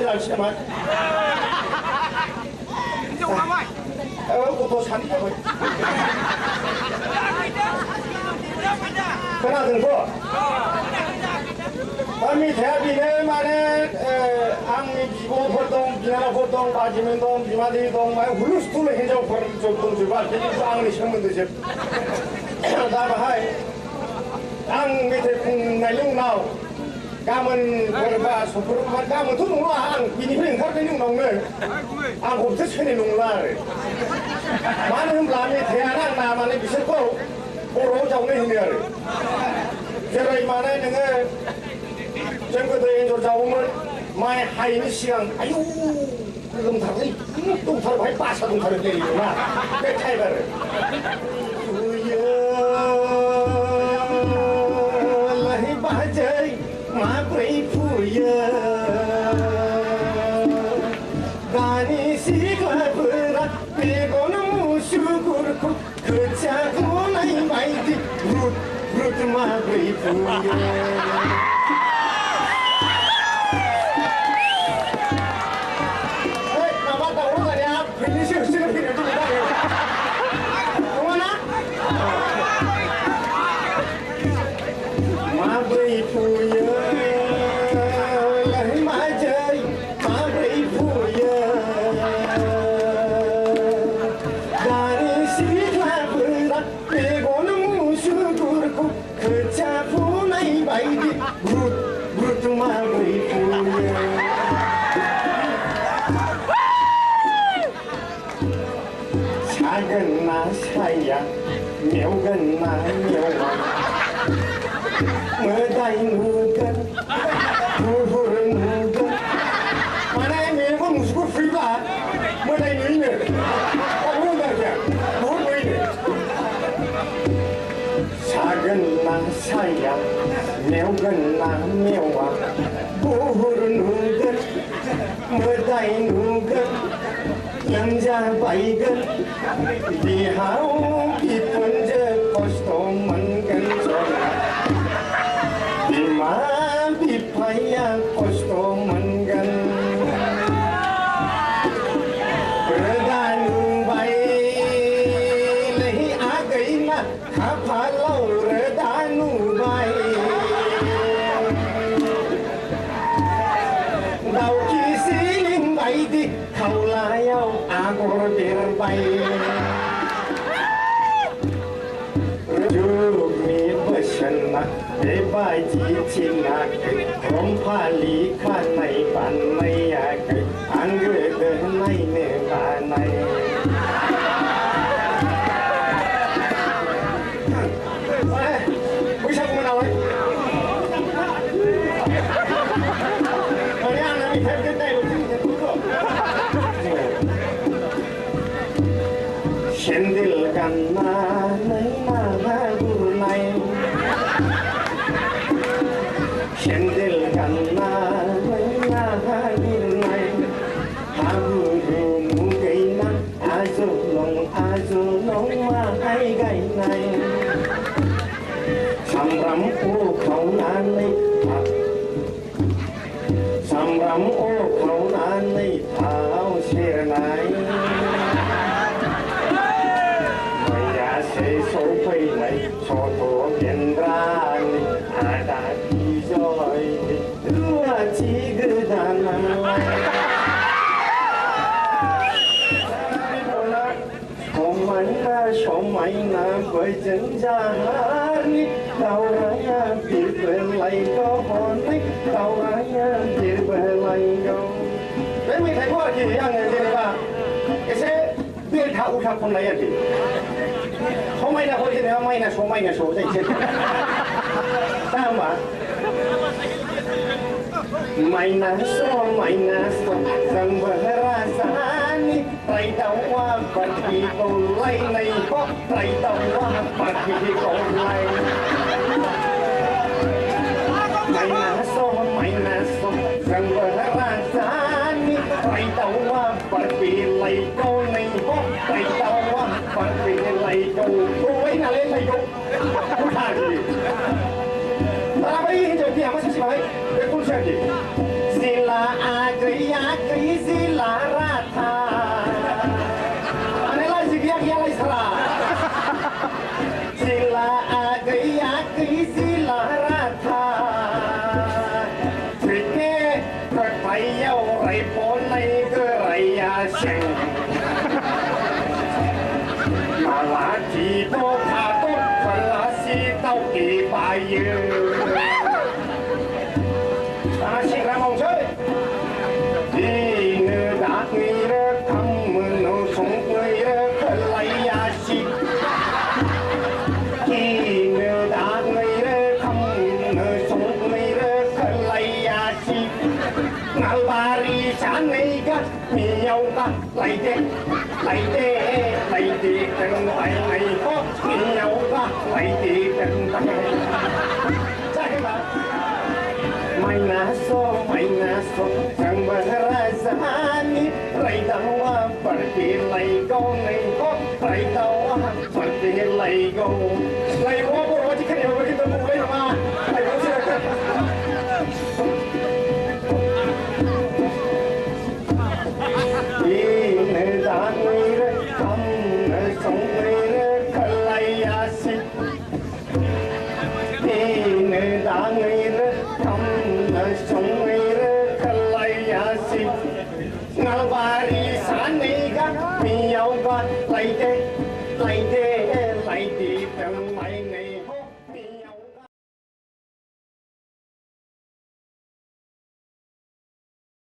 làm sao mà cô sẵn cho mày cái nào đừng có kami theo đi này mà này anh 비고活동, 비나라活동, 바지면동, 비마디동, 막 훌루스툴레 행정 활동 주발 대주 앙리 시험문도 제 다바 하이 앙 밑에 날용 나오 까면 버바 소프로만 까면 또 농라 앙 비니페인 살때 농농네 앙 곱트 천에 농라래 많은 라미 대안한 나만의 비슷고 보러 자오네 힘이야래 제가 이만에 내가 전부터 인조 자오면 마에 하이는 시간 아유 그럼 다들 똥탈을 많이 빠사 똥탈을 때리구나 내 타이가를 우여라히 바자이 마브레이 부여 가니 시가브라 빼고는 무슈구르고 그 자고 나이 마이디 루트 마브레이 부여 작은 나 사야 묘근 나 묘와 뭐다이 누근 부부른 누근 만에 밀고 무수고 풀가 뭐다이 누이네 뭐다이야 뭐 보이네 작은 나 사야 묘근 나 묘와 부부른 누근 뭐다이 누근 영자 바이건 비하오 깊은 저 고스도 먼근 소나 비마 비파야 고스도 먼근 그러다 누바이 레히 아가이나 가팔로 그러다 누바이 나오기 시린 바이디 가울라요 아고를 바이 주미 버셨나 대바지 지나 롬팔리 칸나이 반나이야 안 그래도 나이네 반나이 의사구문 나와 어디 하나미 될겠다 이거 샌들 간나 나나 구나이 샌들 간나 나나 구나이 하부루 무게이나 아주롱 마하이가이나이 삼람 오카우나니 삼람 오카우나니 타오시르나이 소파이 này 소토 겐드라니 아다 비조이 누아 지그다나 소마이나 벌전자하니 나와야 빌벨라이고 혼이 나와야 빌벨라이고 왜 mình thấy có gì anh này thế này cái xe đưa thảo khắp con này à chị không may là con gì này may là số dành chết sao mà may là số rằng vợ ra sani tay tàu qua bật kỳ cầu lay này có tay tàu qua bật kỳ cầu lay may là số rằng vợ ra sani tay tàu qua bật kỳ lay câu này có tay tàu qua bật kỳ lay câu tôi là lên lay câu không thà gì ta bây giờ thì mà xin mời để con xem gì sila agriya cây gì lá ra thà anh ấy là gì kia kia lại sara gì là cây gì lá ra thà thì cái phải yêu lại bốn này cái lại ya sinh mà là chỉ có thà tốt phần là si tao kỳ bài yêu ta chỉ làm ông chơi đi nơi đã người đó thăm mưa nô sống người đó khởi lại ya si đi nơi đã người đó thăm mưa sống người đó khởi lại ya si ngài bà đi sáng nay cả nhiều cả lại thế từng tay này có nhiều cả lại thế từng tay chắc là mày naso chẳng berazani rai dawa pergi lego nego rai dawa pergi lego baru aja kan ya begitu mulai nama lego silakan ini dah ngira kamu song ngira kalayasi ini dah ngira sống người kalai asi ngal bari sanega miyau ga lai de